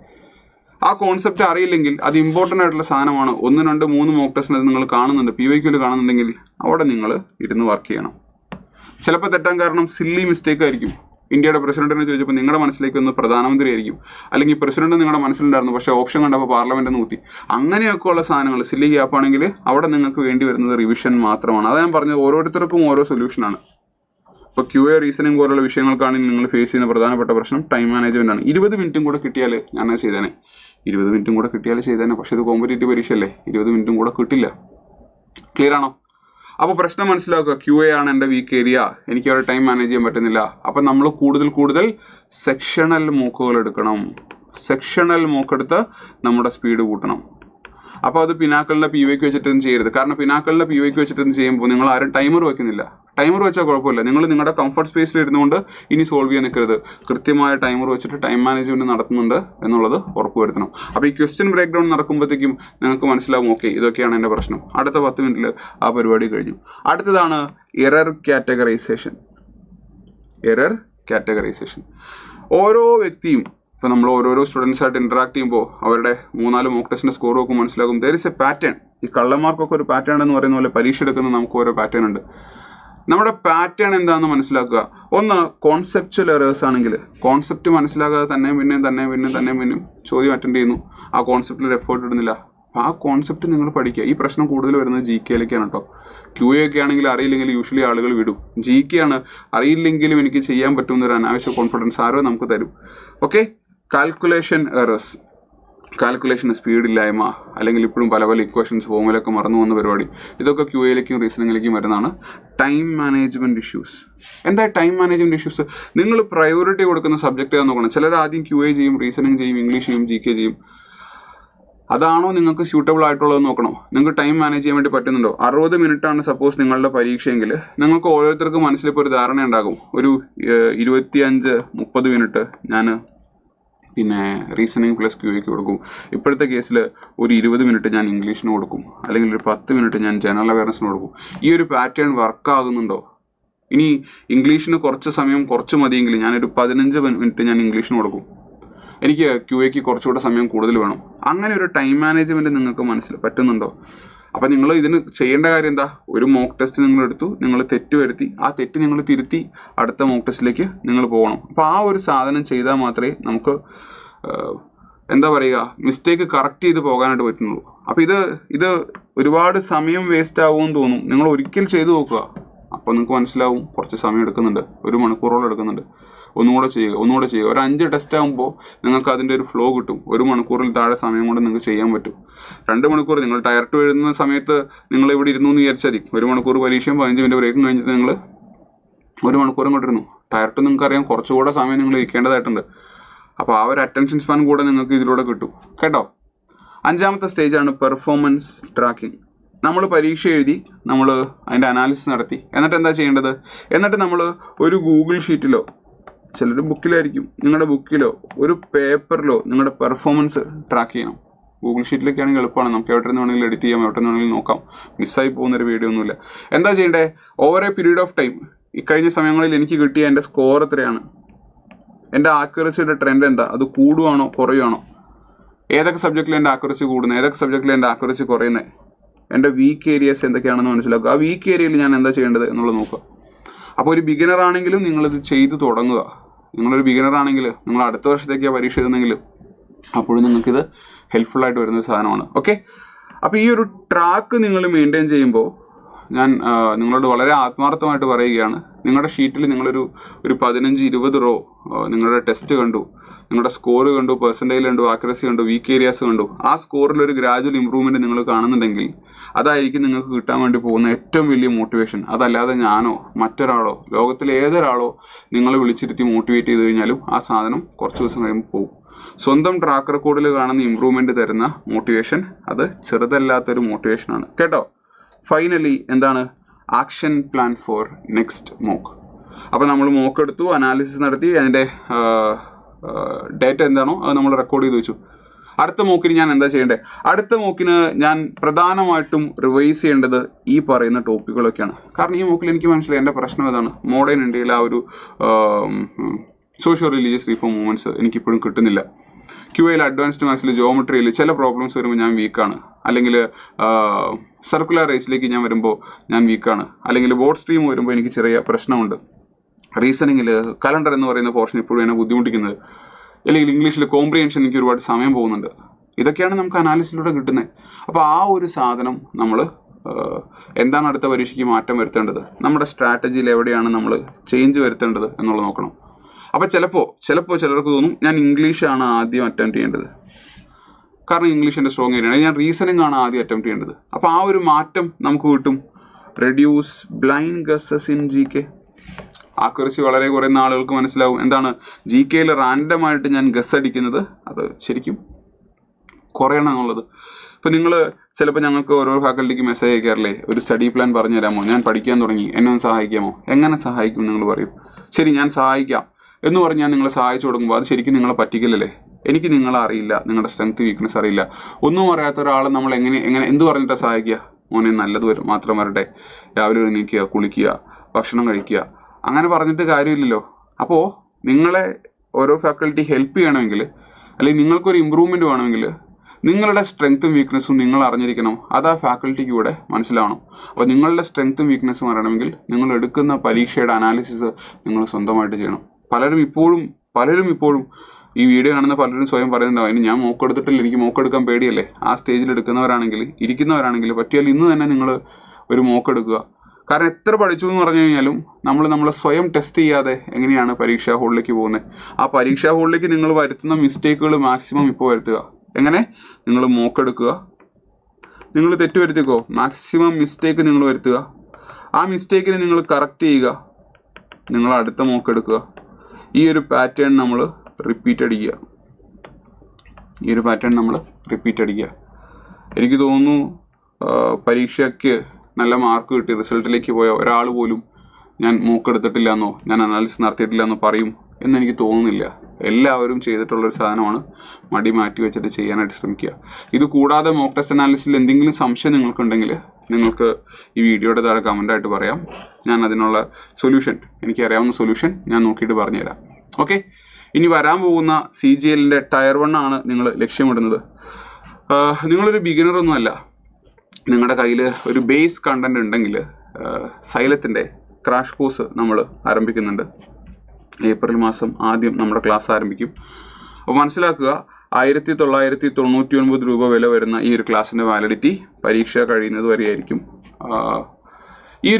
ആ കോൺസെപ്റ്റ് അറിയില്ലെങ്കിൽ അത് ഇമ്പോർട്ടൻ്റ് ആയിട്ടുള്ള സാധനമാണ്. 1, 2, 3 മോക്ക് ടെസ്റ്റിന് നിങ്ങൾ കാണുന്നുണ്ട്, PYQൽ കാണുന്നുണ്ടെങ്കിൽ അവിടെ നിങ്ങൾ ഇരുന്ന് വർക്ക് ചെയ്യണം. ചിലപ്പോൾ തെറ്റാൻ കാരണം സില്ലി മിസ്റ്റേക്ക് ആയിരിക്കും. ഇന്ത്യയുടെ പ്രസിഡന്റിനെ ചോദിച്ചപ്പോൾ നിങ്ങളുടെ മനസ്സിലേക്ക് വന്ന് പ്രധാനമന്ത്രി ആയിരിക്കും, അല്ലെങ്കിൽ പ്രസിഡന്റ് നിങ്ങളുടെ മനസ്സിലുണ്ടായിരുന്നു പക്ഷേ ഓപ്ഷൻ കണ്ടപ്പോൾ പാർലമെന്റ് നൂത്തി. അങ്ങനെയൊക്കെ ഉള്ള സാധനങ്ങൾ സില്ലി ഗ്യാപ്പ് ആണെങ്കിൽ അവിടെ നിങ്ങൾക്ക് വേണ്ടി വരുന്നത് റിവിഷൻ മാത്രമാണ്. അതാ ഞാൻ പറഞ്ഞത്, ഓരോരുത്തർക്കും ഓരോ സൊല്യൂഷനാണ്. ഇപ്പോൾ QA റീസണിങ് പോലുള്ള വിഷയങ്ങൾക്കാണെങ്കിൽ നിങ്ങൾ ഫേസ് ചെയ്യുന്ന പ്രധാനപ്പെട്ട പ്രശ്നം ടൈം മാനേജ്മെന്റ് ആണ്. 20 മിനിറ്റും കൂടെ കിട്ടിയാൽ ഞാൻ ചെയ്തേനെ, 20 മിനിറ്റും കൂടെ കിട്ടിയാൽ ചെയ്തേനെ. പക്ഷേ ഇത് കോമ്പറ്റേറ്റീവ് പരീക്ഷയല്ലേ, 20 മിനിറ്റും കൂടെ കിട്ടില്ല. ക്ലിയർ ആണോ? അപ്പോൾ പ്രശ്നം മനസ്സിലാക്കുക. QA ആണ് എൻ്റെ വീക്ക് ഏരിയ, എനിക്ക് അവിടെ ടൈം മാനേജ് ചെയ്യാൻ പറ്റുന്നില്ല. അപ്പം നമ്മൾ കൂടുതൽ സെക്ഷണൽ മോക്കുകൾ എടുക്കണം. സെക്ഷണൽ മോക്കെടുത്ത് നമ്മുടെ സ്പീഡ് കൂട്ടണം. അപ്പോൾ അത് പിനാക്കളിലെ PYQ വെച്ചിട്ടൊന്നും ചെയ്യരുത്. കാരണം പിനാക്കളിലെ PYQ വെച്ചിട്ടൊന്നും ചെയ്യുമ്പോൾ നിങ്ങൾ ആരും ടൈമർ വെക്കുന്നില്ല. ടൈമർ വെച്ചാൽ കുഴപ്പമില്ല, നിങ്ങൾ നിങ്ങളുടെ കംഫർട്ട് സ്പേസിൽ ഇരുന്നുകൊണ്ട് ഇനി സോൾവ് ചെയ്യാൻ നിൽക്കരുത്. കൃത്യമായ ടൈമർ വെച്ചിട്ട് ടൈം മാനേജ്മെന്റ് നടത്തുന്നുണ്ട് എന്നുള്ളത് ഉറപ്പുവരുത്തണം. അപ്പോൾ ഈ ക്വസ്റ്റ്യൻ ബ്രേക്ക് ഡൗൺ നടക്കുമ്പോഴത്തേക്കും നിങ്ങൾക്ക് മനസ്സിലാവും, ഓക്കെ ഇതൊക്കെയാണ് എൻ്റെ പ്രശ്നം. അടുത്ത 10 മിനിറ്റിൽ ആ പരിപാടി കഴിഞ്ഞു. അടുത്തതാണ് എറർ കാറ്റഗറൈസേഷൻ. ഓരോ വ്യക്തിയും, ഇപ്പോൾ നമ്മൾ ഓരോരോ സ്റ്റുഡൻസായിട്ട് ഇൻറ്ററാക്ട് ചെയ്യുമ്പോൾ അവരുടെ 3-4 മോക്ക് ടെസ്റ്റിൻ്റെ സ്കോർ നോക്കും, മനസ്സിലാകും ദർ ഇസ് എ പാറ്റേൺ. ഈ കള്ളന്മാർക്കൊക്കെ ഒരു പാറ്റേൺ എന്ന് പറയുന്ന പോലെ പരീക്ഷ എടുക്കുന്ന നമുക്ക് ഓരോ പാറ്റേൺ ഉണ്ട്. നമ്മുടെ പാറ്റേൺ എന്താണെന്ന് മനസ്സിലാക്കുക. ഒന്ന്, കോൺസെപ്ച്വൽ എറേഴ്സ് ആണെങ്കിൽ കോൺസെപ്റ്റ് മനസ്സിലാകാതെ തന്നെ പിന്നെയും ചോദ്യം അറ്റൻഡ് ചെയ്യുന്നു. ആ കോൺസെപ്റ്റിൽ ഒരു എഫേർട്ട് ഇടുന്നില്ല. അപ്പോൾ ആ കോൺസെപ്റ്റ് നിങ്ങൾ പഠിക്കുക. ഈ പ്രശ്നം കൂടുതൽ വരുന്നത് GKയിലേക്കാണ് കേട്ടോ. QA ഒക്കെ ആണെങ്കിൽ അറിയില്ലെങ്കിൽ യൂഷ്വലി ആളുകൾ വിടും. GK ആണ് അറിയില്ലെങ്കിലും എനിക്ക് ചെയ്യാൻ പറ്റുന്നൊരു അനാവശ്യ കോൺഫിഡൻസ് ആരോ നമുക്ക് തരും. ഓക്കെ, കാൽക്കുലേഷൻ എറേഴ്സ്, കാൽക്കുലേഷൻ സ്പീഡില്ലായ്മ, അല്ലെങ്കിൽ ഇപ്പോഴും പല ഇക്വേഷൻസ് ഫോമുലൊക്കെ മറന്നു പോകുന്ന പരിപാടി, ഇതൊക്കെ QAയിലേക്കും റീസണിങ്ങിലേക്കും വരുന്നതാണ്. Time management issues. എന്താ ടൈം മാനേജ്മെന്റ് ഇഷ്യൂസ്? നിങ്ങൾ പ്രയോറിറ്റി കൊടുക്കുന്ന സബ്ജക്റ്റ് ഏതാണെന്ന് നോക്കണം. ചിലർ ആദ്യം QA ചെയ്യും, റീസണിങ് ചെയ്യും, ഇംഗ്ലീഷ് ചെയ്യും, GK ചെയ്യും. അതാണോ നിങ്ങൾക്ക് സ്യൂട്ടബിൾ ആയിട്ടുള്ളത് നോക്കണം. നിങ്ങൾക്ക് ടൈം മാനേജ് ചെയ്യാൻ വേണ്ടി പറ്റുന്നുണ്ടോ? 60 മിനിറ്റാണ് സപ്പോസ് നിങ്ങളുടെ പരീക്ഷയെങ്കിൽ നിങ്ങൾക്ക് ഓരോരുത്തർക്കും മനസ്സിലിപ്പോൾ ഒരു ധാരണ ഉണ്ടാകും. ഒരു 25-30 മിനിറ്റ് ഞാൻ പിന്നെ റീസണിങ് പ്ലസ് QAക്ക് കൊടുക്കും. ഇപ്പോഴത്തെ കേസിൽ ഒരു 20 മിനിറ്റ് ഞാൻ ഇംഗ്ലീഷിന് കൊടുക്കും, അല്ലെങ്കിൽ ഒരു 10 മിനിറ്റ് ഞാൻ ജനറൽ അവയർനെസ്സിന് കൊടുക്കും. ഈ ഒരു പാറ്റേൺ വർക്കാകുന്നുണ്ടോ? ഇനി ഇംഗ്ലീഷിന് കുറച്ച് സമയം കുറച്ച് മതിയെങ്കിൽ ഞാനൊരു 15 മിനിറ്റ് ഞാൻ ഇംഗ്ലീഷിന് കൊടുക്കും. എനിക്ക് QAക്ക് കുറച്ചുകൂടെ സമയം കൂടുതൽ വേണം. അങ്ങനെ ഒരു ടൈം മാനേജ്മെൻറ്റ് നിങ്ങൾക്ക് പറ്റുന്നുണ്ടോ? അപ്പം നിങ്ങൾ ഇതിന് ചെയ്യേണ്ട കാര്യം എന്താ, ഒരു മോക്ക് ടെസ്റ്റ് നിങ്ങൾ എടുത്തു, നിങ്ങൾ തെറ്റ് വരുത്തി, ആ തെറ്റ് നിങ്ങൾ തിരുത്തി അടുത്ത മോക്ക് ടെസ്റ്റിലേക്ക് നിങ്ങൾ പോകണം. അപ്പോൾ ആ ഒരു സാധനം ചെയ്താൽ മാത്രമേ നമുക്ക് എന്താ പറയുക, മിസ്റ്റേക്ക് കറക്റ്റ് ചെയ്ത് പോകാനായിട്ട് പറ്റുന്നുള്ളൂ. അപ്പോൾ ഇത് ഒരുപാട് സമയം വേസ്റ്റ് ആവുമെന്ന് തോന്നും. നിങ്ങൾ ഒരിക്കൽ ചെയ്തു നോക്കുക, അപ്പോൾ നിങ്ങൾക്ക് മനസ്സിലാവും കുറച്ച് സമയം എടുക്കുന്നുണ്ട്, 1 മണിക്കൂറോളം എടുക്കുന്നുണ്ട്. ഒന്നുകൂടെ ചെയ്യുക. ഒരു 5 ടെസ്റ്റ് ആകുമ്പോൾ നിങ്ങൾക്ക് അതിൻ്റെ ഒരു ഫ്ലോ കിട്ടും. 1 മണിക്കൂറിൽ താഴെ സമയം കൊണ്ട് നിങ്ങൾക്ക് ചെയ്യാൻ പറ്റും. 2 മണിക്കൂർ നിങ്ങൾ ടയർ 2 എഴുതുന്ന സമയത്ത് നിങ്ങൾ ഇവിടെ ഇരുന്നു എന്ന് വിചാരിച്ചാൽ മതി. 1 മണിക്കൂർ പരീക്ഷയും 15 മിനിറ്റ് ബ്രേക്കും കഴിഞ്ഞിട്ട് നിങ്ങൾ 1 മണിക്കൂറും കൊണ്ടിരുന്നു. ടയർ 2 നിങ്ങൾക്കറിയാം കുറച്ചുകൂടെ സമയം നിങ്ങൾ ഇരിക്കേണ്ടതായിട്ടുണ്ട്. അപ്പോൾ ആ ഒരു അറ്റൻഷൻ സ്പാൻ കൂടെ നിങ്ങൾക്ക് ഇതിലൂടെ കിട്ടും കേട്ടോ. 5ാമത്തെ സ്റ്റേജാണ് പെർഫോമൻസ് ട്രാക്കിംഗ്. നമ്മൾ പരീക്ഷ എഴുതി, നമ്മൾ അതിൻ്റെ അനാലിസിസ് നടത്തി, എന്നിട്ട് എന്താ ചെയ്യേണ്ടത്, എന്നിട്ട് നമ്മൾ ഒരു ഗൂഗിൾ ഷീറ്റിലോ, ചിലർ ബുക്കിലായിരിക്കും, നിങ്ങളുടെ ബുക്കിലോ ഒരു പേപ്പറിലോ നിങ്ങളുടെ പെർഫോമൻസ് ട്രാക്ക് ചെയ്യണം. ഗൂഗിൾ ഷീറ്റിലൊക്കെ ആണെങ്കിൽ എളുപ്പമാണ്, നമുക്ക് എവിടെ നിന്ന് വേണമെങ്കിലും എഡിറ്റ് ചെയ്യാം, എവിടെ നിന്ന് വേണമെങ്കിലും നോക്കാം. മിസ്സായി പോകുന്നൊരു വീഡിയോ ഒന്നുമില്ല. എന്താ ചെയ്യേണ്ടത്, over A period of time, ഇക്കഴിഞ്ഞ സമയങ്ങളിൽ എനിക്ക് കിട്ടിയ എൻ്റെ സ്കോർ എത്രയാണ്, എൻ്റെ ആക്യുറസിയുടെ ട്രെൻഡ് എന്താ, അത് കൂടുവാണോ കുറയുവാണോ, ഏതൊക്കെ സബ്ജക്റ്റിൽ എൻ്റെ ആക്യുറസി കൂടുന്നത്, ഏതൊക്കെ സബ്ജക്റ്റിൽ എൻ്റെ ആക്യുറസി കുറയുന്നത്, എൻ്റെ വീക്ക് ഏരിയാസ് എന്തൊക്കെയാണെന്ന് മനസ്സിലാക്കുക. ആ വീക്ക് ഏരിയയിൽ ഞാൻ എന്താ ചെയ്യേണ്ടത് എന്നുള്ളത് നോക്കുക. അപ്പോൾ ഒരു ബിഗിനർ ആണെങ്കിലും നിങ്ങളിത് ചെയ്തു തുടങ്ങുക. നിങ്ങളൊരു ബിഗിനർ ആണെങ്കിൽ നിങ്ങൾ അടുത്ത വർഷത്തേക്ക് പരീക്ഷ എഴുതുന്നെങ്കിൽ അപ്പോഴും നിങ്ങൾക്കിത് ഹെൽപ്ഫുള്ളായിട്ട് വരുന്നൊരു സാധനമാണ്. ഓക്കെ, അപ്പോൾ ഈ ഒരു ട്രാക്ക് നിങ്ങൾ മെയിൻറ്റെയിൻ ചെയ്യുമ്പോൾ ഞാൻ നിങ്ങളോട് വളരെ ആത്മാർത്ഥമായിട്ട് പറയുകയാണ്, നിങ്ങളുടെ ഷീറ്റിൽ നിങ്ങളൊരു 15-20 റോ നിങ്ങളുടെ ടെസ്റ്റ് കണ്ടു, നിങ്ങളുടെ സ്കോർ കണ്ടു, പെർസെൻറ്റേജ് കണ്ടു, ആക്യുറസി കണ്ടു, വീക്ക് ഏരിയാസ് കണ്ടു. ആ സ്കോറിൽ ഒരു ഗ്രാജുവൽ ഇമ്പ്രൂവ്മെൻറ്റ് നിങ്ങൾ കാണുന്നുണ്ടെങ്കിൽ അതായിരിക്കും നിങ്ങൾക്ക് കിട്ടാൻ വേണ്ടി പോകുന്ന ഏറ്റവും വലിയ മോട്ടിവേഷൻ. അതല്ലാതെ ഞാനോ മറ്റൊരാളോ ലോകത്തിലെ ഏതൊരാളോ നിങ്ങളെ വിളിച്ചിരുത്തി മോട്ടിവേറ്റ് ചെയ്ത് കഴിഞ്ഞാലും ആ സാധനം കുറച്ച് ദിവസം കഴിയുമ്പോൾ പോകും. സ്വന്തം ട്രാക്ക് റെക്കോർഡിൽ കാണുന്ന ഇമ്പ്രൂവ്മെൻറ്റ് തരുന്ന മോട്ടിവേഷൻ അത് ചെറുതല്ലാത്തൊരു മോട്ടിവേഷനാണ് കേട്ടോ. ഫൈനലി എന്താണ്, action plan for next mock. അപ്പോൾ നമ്മൾ മോക്ക് എടുത്തു, അനാലിസിസ് നടത്തി, അതിൻ്റെ ഡേറ്റ എന്താണോ അത് നമ്മൾ റെക്കോർഡ് ചെയ്ത് വെച്ചു. അടുത്ത മോക്കിന് ഞാൻ എന്താ ചെയ്യേണ്ടത്, അടുത്ത മോക്കിന് ഞാൻ പ്രധാനമായിട്ടും റിവൈസ് ചെയ്യേണ്ടത് ഈ പറയുന്ന ടോപ്പിക്കുകളൊക്കെയാണ്. കാരണം ഈ മോക്കിൽ എനിക്ക് മനസ്സിലായി എൻ്റെ പ്രശ്നം ഏതാണ്, മോഡേൺ ഇന്ത്യയിൽ ആ ഒരു സോഷ്യോ റിലീജിയസ് റീഫോം മൂവ്മെൻറ്റ്സ് എനിക്കിപ്പോഴും കിട്ടുന്നില്ല. QAയിൽ അഡ്വാൻസ്ഡ് മാത്സിൽ ജോമെട്രിയിൽ ചില പ്രോബ്ലംസ് വരുമ്പോൾ ഞാൻ വീക്കാണ്, അല്ലെങ്കിൽ സർക്കുലർ റേസിലേക്ക് ഞാൻ വരുമ്പോൾ ഞാൻ വീക്കാണ്, അല്ലെങ്കിൽ ബോർഡ് സ്ട്രീം വരുമ്പോൾ എനിക്ക് ചെറിയ പ്രശ്നമുണ്ട്. റീസണിങ്ങിൽ കലണ്ടർ എന്ന് പറയുന്ന പോർഷൻ ഇപ്പോഴും എന്നെ ബുദ്ധിമുട്ടിക്കുന്നത്, അല്ലെങ്കിൽ ഇംഗ്ലീഷിൽ കോംപ്രിഹെൻഷൻ എനിക്ക് ഒരുപാട് സമയം പോകുന്നുണ്ട്. ഇതൊക്കെയാണ് നമുക്ക് അനാലിസിലൂടെ കിട്ടുന്നത്. അപ്പോൾ ആ ഒരു സാധനം നമ്മൾ എന്താണ് അടുത്ത പരീക്ഷയ്ക്ക് മാറ്റം വരുത്തേണ്ടത്, നമ്മുടെ സ്ട്രാറ്റജിയിൽ എവിടെയാണ് നമ്മൾ ചേഞ്ച് വരുത്തേണ്ടത് എന്നുള്ളത് നോക്കണം. അപ്പോൾ ചിലപ്പോൾ ചിലർക്ക് തോന്നും ഞാൻ ഇംഗ്ലീഷാണ് ആദ്യം അറ്റംപ്റ്റ് ചെയ്യേണ്ടത്, കാരണം ഇംഗ്ലീഷ് എൻ്റെ സ്ട്രോങ് ഏരിയയാണ്, ഞാൻ റീസണിംഗ് ആണ് ആദ്യം അറ്റംപ്റ്റ് ചെയ്യേണ്ടത്. അപ്പോൾ ആ ഒരു മാറ്റം നമുക്ക് കിട്ടും. Reduce blind guesses in GK. Accuracy വളരെ കുറയുന്ന ആളുകൾക്ക് മനസ്സിലാവും എന്താണ് GKയിൽ റാൻഡമായിട്ട് ഞാൻ ഗസ് അടിക്കുന്നത് അത് ശരിക്കും കുറയണം എന്നുള്ളത്. ഇപ്പോൾ നിങ്ങൾ ചിലപ്പോൾ ഞങ്ങൾക്ക് ഓരോ ഫാക്കൽറ്റിക്ക് മെസ്സേജ് അയക്കാറില്ലേ, ഒരു സ്റ്റഡി പ്ലാൻ പറഞ്ഞു തരാമോ, ഞാൻ പഠിക്കാൻ തുടങ്ങി, എന്നെ ഒന്ന് സഹായിക്കാമോ. എങ്ങനെ സഹായിക്കും നിങ്ങൾ പറയും. ശരി, ഞാൻ സഹായിക്കാം എന്ന് പറഞ്ഞ് ഞാൻ നിങ്ങളെ സഹായിച്ചു കൊടുക്കുമ്പോൾ അത് ശരിക്കും നിങ്ങളെ പറ്റിക്കില്ലല്ലേ. എനിക്ക് നിങ്ങളെ അറിയില്ല, നിങ്ങളുടെ സ്ട്രെങ്ത് വീക്ക്നെസ് അറിയില്ല. ഒന്നും അറിയാത്ത ഒരാളെ നമ്മൾ എങ്ങനെ എന്ത് പറഞ്ഞിട്ടാണ് സഹായിക്കുക. മോനെ നല്ലത് വരും മാത്രം വരട്ടെ, രാവിലെ എണീക്കുക, കുളിക്കുക, ഭക്ഷണം കഴിക്കുക, അങ്ങനെ പറഞ്ഞിട്ട് കാര്യമില്ലല്ലോ. അപ്പോൾ നിങ്ങളെ ഓരോ ഫാക്കൽറ്റി ഹെൽപ്പ് ചെയ്യണമെങ്കിൽ, അല്ലെങ്കിൽ നിങ്ങൾക്കൊരു ഇമ്പ്രൂവ്മെൻറ്റ് വേണമെങ്കിൽ നിങ്ങളുടെ സ്ട്രെങ്ത്തും വീക്ക്നെസ്സും നിങ്ങൾ അറിഞ്ഞിരിക്കണം. അത് ആ ഫാക്കൽറ്റിക്ക് കൂടെ മനസ്സിലാവണം. അപ്പോൾ നിങ്ങളുടെ സ്ട്രെങ്ത്തും വീക്ക്നെസ്സും അറിയണമെങ്കിൽ നിങ്ങൾ എടുക്കുന്ന പരീക്ഷയുടെ അനാലിസിസ് നിങ്ങൾ സ്വന്തമായിട്ട് ചെയ്യണം. പലരും ഇപ്പോഴും ഈ വീഡിയോ കാണുന്ന പലരും സ്വയം പറയുന്നുണ്ടാവും, അതിന് ഞാൻ മോക്കെടുത്തിട്ടില്ല, എനിക്ക് മോക്കെടുക്കാൻ പേടിയല്ലേ. ആ സ്റ്റേജിൽ ഇരിക്കുന്നവരാണെങ്കിൽ പറ്റിയാൽ ഇന്ന് തന്നെ നിങ്ങൾ ഒരു മോക്കെടുക്കുക. കാരണം എത്ര പഠിച്ചു എന്ന് പറഞ്ഞു കഴിഞ്ഞാലും നമ്മളെ സ്വയം ടെസ്റ്റ് ചെയ്യാതെ എങ്ങനെയാണ് പരീക്ഷാ ഹോളിലേക്ക് പോകുന്നത്. ആ പരീക്ഷാ ഹോളിലേക്ക് നിങ്ങൾ വരുത്തുന്ന മിസ്റ്റേക്കുകൾ മാക്സിമം ഇപ്പോൾ വരുത്തുക. എങ്ങനെ, നിങ്ങൾ മോക്കെടുക്കുക, നിങ്ങൾ തെറ്റ് വരുത്തിക്കോ, മാക്സിമം മിസ്റ്റേക്ക് നിങ്ങൾ വരുത്തുക. ആ മിസ്റ്റേക്കിനെ നിങ്ങൾ കറക്റ്റ് ചെയ്യുക, നിങ്ങൾ അടുത്ത മോക്കെടുക്കുക. ഈ ഒരു പാറ്റേൺ നമ്മൾ റിപ്പീറ്റ് അടിക്കുക. എനിക്ക് തോന്നുന്നു പരീക്ഷയ്ക്ക് നല്ല മാർക്ക് കിട്ടി റിസൾട്ടിലേക്ക് പോയ ഒരാൾ പോലും ഞാൻ മോക്കെടുത്തിട്ടില്ല എന്നോ ഞാൻ അനാലിസിസ് നടത്തിയിട്ടില്ല എന്നോ പറയും എന്നെനിക്ക് തോന്നുന്നില്ല. എല്ലാവരും ചെയ്തിട്ടുള്ളൊരു സാധനമാണ്. മടി മാറ്റി വെച്ചിട്ട് ചെയ്യാനായിട്ട് ശ്രമിക്കുക. ഇത് കൂടാതെ മോക്ക് ടെസ്റ്റ് അനാലിസിസിൽ എന്തെങ്കിലും സംശയം നിങ്ങൾക്കുണ്ടെങ്കിൽ നിങ്ങൾക്ക് ഈ വീഡിയോയുടെ താഴെ കമൻ്റായിട്ട് പറയാം. ഞാൻ അതിനുള്ള സൊല്യൂഷൻ, എനിക്കറിയാവുന്ന സൊല്യൂഷൻ ഞാൻ നോക്കിയിട്ട് പറഞ്ഞുതരാം. ഓക്കെ, ഇനി വരാൻ പോകുന്ന CGLൻ്റെ ടയർ 1 ആണ് നിങ്ങൾ ലക്ഷ്യമിടുന്നത്. നിങ്ങളൊരു ബിഗിനറൊന്നുമല്ല, നിങ്ങളുടെ കയ്യിൽ ഒരു ബേസ് കണ്ടന്റ് ഉണ്ടെങ്കിൽ സൈലത്തിൻ്റെ ക്രാഷ് കോഴ്സ് നമ്മൾ ആരംഭിക്കുന്നുണ്ട്. ഏപ്രിൽ മാസം ആദ്യം നമ്മുടെ ക്ലാസ് ആരംഭിക്കും. അപ്പോൾ മനസ്സിലാക്കുക, 1999 രൂപ വില വരുന്ന ഈ ഒരു ക്ലാസ്സിൻ്റെ വാലിഡിറ്റി പരീക്ഷ കഴിയുന്നത് വരെയായിരിക്കും. ഈ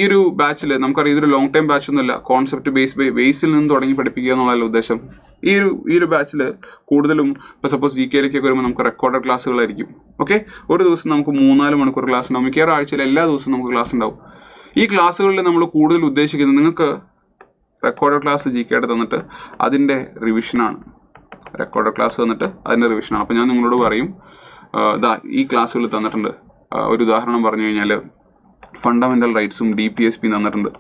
ഒരു ബാച്ചിൽ നമുക്കറിയാം ഇതൊരു ലോങ് ടൈം ബാച്ച് ഒന്നുമില്ല. കോൺസെപ്റ്റ് ബേസിൽ നിന്ന് തുടങ്ങി പഠിപ്പിക്കുക എന്നുള്ളതല്ല ഉദ്ദേശം. ഈ ഒരു ബാച്ചിൽ കൂടുതലും ഇപ്പോൾ സപ്പോസ് GK-ലേക്കൊക്കെ വരുമ്പോൾ നമുക്ക് റെക്കോർഡഡ് ക്ലാസ്സുകളായിരിക്കും. ഓക്കെ, ഒരു ദിവസം നമുക്ക് 3-4 മണിക്കൂർ ക്ലാസ് ഉണ്ടാവും. മിക്കവാറും ആഴ്ചയിൽ എല്ലാ ദിവസവും നമുക്ക് ക്ലാസ് ഉണ്ടാവും. ഈ ക്ലാസ്സുകളിൽ നമ്മൾ കൂടുതൽ ഉദ്ദേശിക്കുന്നത് നിങ്ങൾക്ക് റെക്കോർഡഡ് ക്ലാസ് GK-യുടെ തന്നിട്ട് അതിൻ്റെ റിവിഷനാണ്. റെക്കോർഡഡ് ക്ലാസ് തന്നിട്ട് അതിൻ്റെ റിവിഷനാണ്. അപ്പോൾ ഞാൻ നിങ്ങളോട് പറയും, ഈ ക്ലാസ്സുകൾ തന്നിട്ടുണ്ട്. ഒരു ഉദാഹരണം പറഞ്ഞു കഴിഞ്ഞാൽ ഫണ്ടമെൻ്റൽ റൈറ്റ്സും DPSP തന്നിട്ടുണ്ട്.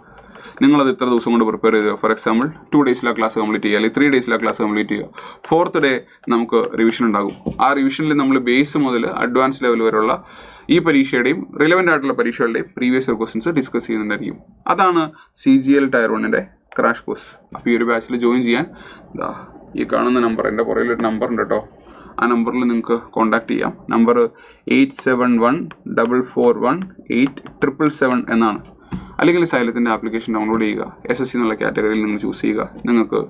നിങ്ങളത് ഇത്ര ദിവസം കൊണ്ട് പ്രിപ്പയർ ചെയ്യുക. ഫോർ എക്സാമ്പിൾ 2 ഡേയ്സിലെ ക്ലാസ് കംപ്ലീറ്റ് ചെയ്യുക, അല്ലെങ്കിൽ 3 ഡേയ്സിലെ ക്ലാസ് കംപ്ലീറ്റ് ചെയ്യുക. 4th ഡേ നമുക്ക് റിവിഷൻ ഉണ്ടാകും. ആ റിവിഷനിൽ നമ്മൾ ബേസ് മുതൽ അഡ്വാൻസ് ലെവൽ വരെയുള്ള ഈ പരീക്ഷയുടെയും റിലവൻ്റ് ആയിട്ടുള്ള പരീക്ഷകളുടെയും പ്രീവിയസ് ഇയർ ക്വസ്റ്റ്യൻസ് ഡിസ്കസ് ചെയ്യുന്നുണ്ടായിരിക്കും. അതാണ് CGL Tier 1-ന്റെ ക്രാഷ് കോഴ്സ്. അപ്പോൾ ഈ ഒരു ബാച്ചിൽ ജോയിൻ ചെയ്യാൻ ഈ കാണുന്ന നമ്പർ, എൻ്റെ പുറകിലൊരു നമ്പർ ഉണ്ട് കേട്ടോ, ആ നമ്പറിൽ നിങ്ങൾക്ക് കോൺടാക്ട് ചെയ്യാം. നമ്പർ 8714418777 എന്നാണ്. അല്ലെങ്കിൽ സൈലത്തിൻ്റെ ആപ്ലിക്കേഷൻ ഡൗൺലോഡ് ചെയ്യുക, SSC എന്നുള്ള കാറ്റഗറിയിൽ നിങ്ങൾ ചൂസ് ചെയ്യുക. നിങ്ങൾക്ക്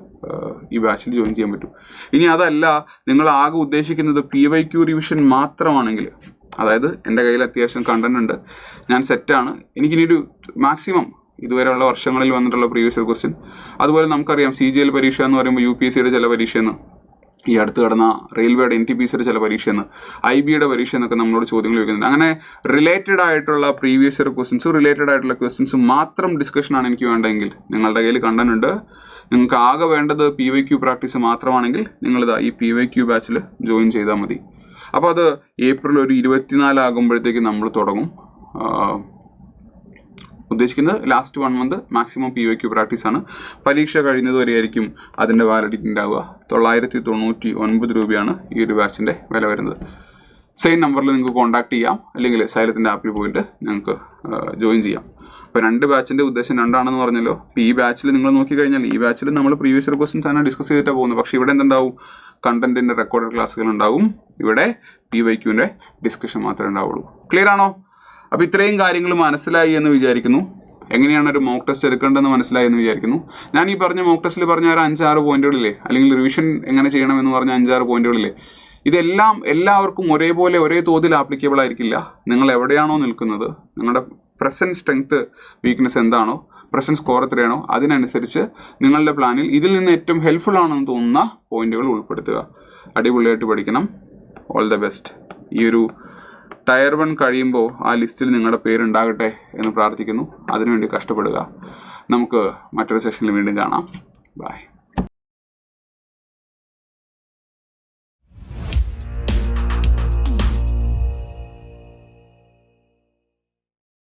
ഈ ബാച്ചിൽ ജോയിൻ ചെയ്യാൻ പറ്റും. ഇനി അതല്ല, നിങ്ങൾ ആകെ ഉദ്ദേശിക്കുന്നത് PYQ റിവിഷൻ മാത്രമാണെങ്കിൽ, അതായത് എൻ്റെ കയ്യിൽ അത്യാവശ്യം കണ്ടന്റ് ഉണ്ട്, ഞാൻ സെറ്റാണ്, എനിക്കിനിയൊരു മാക്സിമം ഇതുവരെയുള്ള വർഷങ്ങളിൽ വന്നിട്ടുള്ള പ്രീവിയസ് ഇയർ ക്വസ്റ്റ്യൻ, അതുപോലെ നമുക്കറിയാം CGL പരീക്ഷ എന്ന് പറയുമ്പോൾ UPSCയുടെ ചില പരീക്ഷയെന്ന്, ഈ അടുത്ത് കടന്ന റെയിൽവേയുടെ NTPCയുടെ ചില പരീക്ഷയെന്ന്, IBയുടെ പരീക്ഷ എന്നൊക്കെ നമ്മളോട് ചോദ്യങ്ങൾ ചോദിക്കുന്നുണ്ട്. അങ്ങനെ റിലേറ്റഡ് ആയിട്ടുള്ള പ്രീവിയസ് ഇയർ ക്വസ്റ്റ്യൻസ്, റിലേറ്റഡ് ആയിട്ടുള്ള ക്വസ്റ്റ്യൻസ് മാത്രം ഡിസ്കഷനാണ് എനിക്ക് വേണ്ടതെങ്കിൽ നിങ്ങളുടെ കയ്യിൽ കണ്ടന്റ് ഉണ്ട്. നിങ്ങൾക്ക് ആകെ വേണ്ടത് PYQ പ്രാക്ടീസ് മാത്രമാണെങ്കിൽ നിങ്ങളിതാ ഈ PYQ ബാച്ചിൽ ജോയിൻ ചെയ്താൽ മതി. അപ്പോൾ അത് ഏപ്രിൽ 24 ആകുമ്പോഴത്തേക്ക് നമ്മൾ തുടങ്ങും. ഉദ്ദേശിക്കുന്നത് ലാസ്റ്റ് 1 മന്ത് മാക്സിമം PYQ പ്രാക്ടീസാണ്. പരീക്ഷ കഴിയുന്നത് വരെയായിരിക്കും അതിൻ്റെ വാലിഡിറ്റി ഉണ്ടാവുക. 999 രൂപയാണ് ഈ ഒരു ബാച്ചിൻ്റെ വില വരുന്നത്. സെയിം നമ്പറിൽ നിങ്ങൾക്ക് കോൺടാക്ട് ചെയ്യാം, അല്ലെങ്കിൽ സൈലത്തിൻ്റെ ആപ്പിൽ പോയിട്ട് നിങ്ങൾക്ക് ജോയിൻ ചെയ്യാം. അപ്പോൾ 2 ബാച്ചിൻ്റെ ഉദ്ദേശം 2 ആണെന്ന് പറഞ്ഞല്ലോ. അപ്പോൾ ഈ ബാച്ചിൽ നിങ്ങൾ നോക്കിക്കഴിഞ്ഞാൽ ഈ ബാച്ചിൽ നമ്മൾ പ്രീവിയസ് ഇയർ ക്വസ്റ്റ്യൻസ് ആണ് ഡിസ്കസ് ചെയ്തിട്ടാണ് പോകുന്നത്. പക്ഷേ ഇവിടെ എന്തുണ്ടാവും? കണ്ടന്റിൻ്റെ റെക്കോർഡഡ് ക്ലാസ്സുകൾ ഉണ്ടാവും. ഇവിടെ PYQൻ്റെ ഡിസ്കഷൻ മാത്രമേ ഉണ്ടാവുള്ളൂ. ക്ലിയർ ആണോ? അപ്പോൾ ഇത്രയും കാര്യങ്ങൾ മനസ്സിലായി എന്ന് വിചാരിക്കുന്നു. എങ്ങനെയാണ് ഒരു മോക്ക് ടെസ്റ്റ് എടുക്കേണ്ടതെന്ന് മനസ്സിലായി എന്ന് വിചാരിക്കുന്നു. ഞാൻ ഈ പറഞ്ഞ മോക്ക് ടെസ്റ്റിൽ പറഞ്ഞ ഒരു 5-6 പോയിന്റുകളില്ലേ, അല്ലെങ്കിൽ റിവിഷൻ എങ്ങനെ ചെയ്യണമെന്ന് പറഞ്ഞ 5-6 പോയിന്റുകളില്ലേ, ഇതെല്ലാം എല്ലാവർക്കും ഒരേപോലെ ഒരേ തോതിൽ ആപ്ലിക്കബിൾ ആയിരിക്കില്ല. നിങ്ങൾ എവിടെയാണോ നിൽക്കുന്നത്, നിങ്ങളുടെ പ്രസൻറ്റ് സ്ട്രെങ്ത് വീക്ക്നെസ് എന്താണോ, പ്രസൻറ്റ് സ്കോർ എത്രയാണോ, അതിനനുസരിച്ച് നിങ്ങളുടെ പ്ലാനിൽ ഇതിൽ നിന്ന് ഏറ്റവും ഹെൽപ്ഫുൾ ആണെന്ന് തോന്നുന്ന പോയിന്റുകൾ ഉൾപ്പെടുത്തുക. അടിപൊളിയായിട്ട് പഠിക്കണം. All the best. ഈ ഒരു Tier 1 കഴിയുമ്പോൾ ആ ലിസ്റ്റിൽ നിങ്ങളുടെ പേരുണ്ടാകട്ടെ എന്ന് പ്രാർത്ഥിക്കുന്നു. അതിനുവേണ്ടി കഷ്ടപ്പെടുക. നമുക്ക് മറ്റൊരു സെഷനിൽ വീണ്ടും കാണാം. ബൈ.